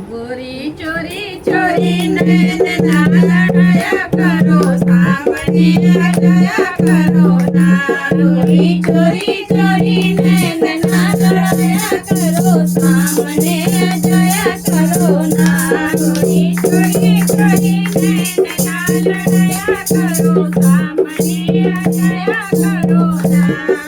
गोरी चोरी चोरी नैन ना लड़ाया करो, सामने आ जाया करो ना। गोरी चोरी चोरी नैन ना लड़ाया करो, सामने आ जाया करो ना। गोरी चोरी चोरी नैन ना लड़ाया करो, सामने आ जाया करो ना।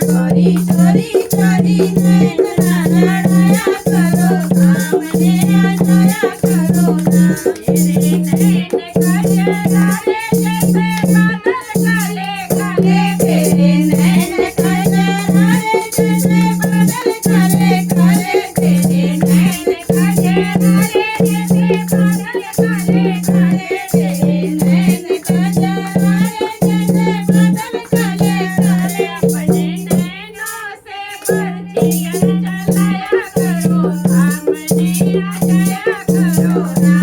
गोरी चोरी चोरी नैन ना लड़ाया करो, सामने आ जाया करो ना। तेरे नैन कजरारे जैसे बादल काले काले, तेरे नैन कजरारे जैसे बादल काले काले, तेरे नैन कजरारे जैसे बादल काले काले, तेरे नैन कजरारे जैसे बादल काले काले। अपने नैनों से बर्छियाँ चलाया करो, सामने आ जाया करो ना।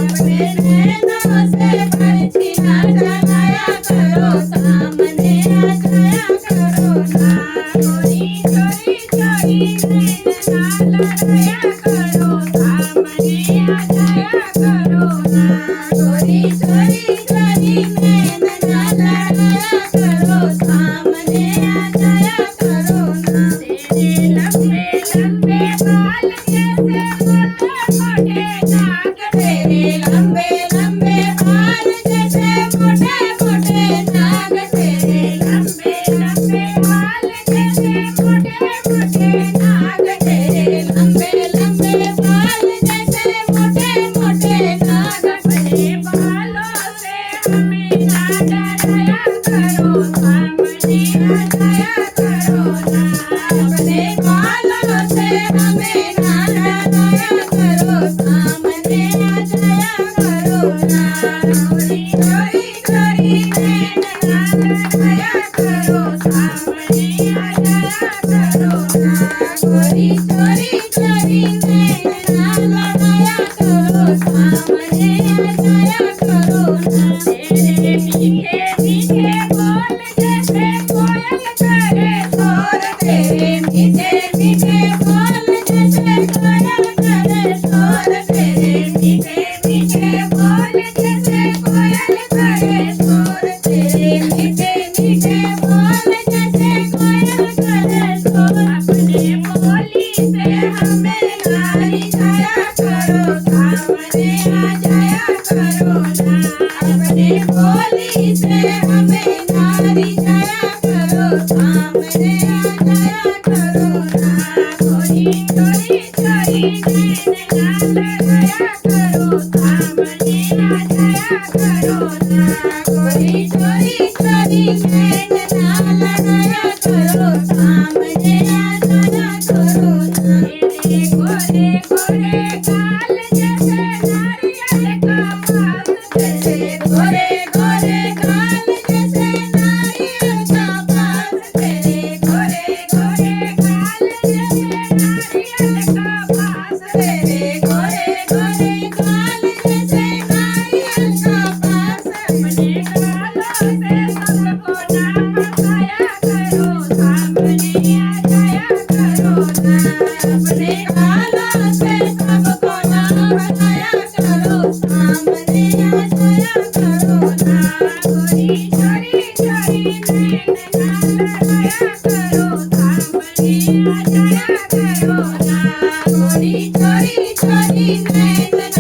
अपने नैनों से बर्छियाँ चलाया करो, सामने आ जाया करो ना। गोरी चोरी चोरी नैन ना लड़ाया करो, सामने आ जाया करो ना। गोरी चोरी चोरी नैन ना लड़ाया करो, सामने आ जाया करो ना। तेरे लंबे लंबे बाल जैसे मोटे मोटे नाक, तेरे लंबे लंबे बाल जैसे मोटे मोटे नाक, तेरे लंबे लंबे बाल जैसे मोटे मोटे नाक, तेरे लंबे लंबे बाल जैसे मोटे मोटे नाक। अपने बालों से हमें ना डराया करो, सामने आ जाया करो ना। अपने बालों से हमें ना डराया करो, सामने आ जाया करो ना। गोरी चोरी चोरी नैन ना लड़ाया करो, सामने आ जाया करो ना। गोरी चोरी चोरी नैन ना लड़ाया करो, सामने आ जाया करो ना। तेरे मीठे मीठे बोल जैसे कोयल करे शोर, तेरे मीठे मीठे बोल जैसे कोयल करे शोर, तेरे मीठे मीठे बोल जैसे कोयल करे शोर, तेरे मीठे मीठे बोल जैसे कोयल करे शोर। अपने बोली से हमें नारी जाया करो, सामने आ जाया करो ना। अपने बोली से हमें नारी जाया करो, सामने आ जाया करो ना। गोरी चोरी चोरी नैन ना लड़ाया करो, सामने आ जाया करो ना। गोरी चोरी चोरी नैन ना लड़ाया करो, सामने आ जाया करो ना। तेरे गोरे गोरे गाल जैसे नारियल का पात, तेरे गोरे गोरे गाल जैसे नारियल का पात, तेरे गोरे गोरे गाल जैसे नारियल का पात, तेरे गोरे गोरे गाल जैसे नारियल का पात। अपने गालों से सबको ना फसाया करो, सामने आ जाया करो ना। अपने गालों से सबको ना फसाया करो, सामने आ जाया करो ना। गोरी चोरी चोरी नैन ना लड़ाया करो, सामने आ जाया करो ना। गोरी चोरी चोरी नैन ना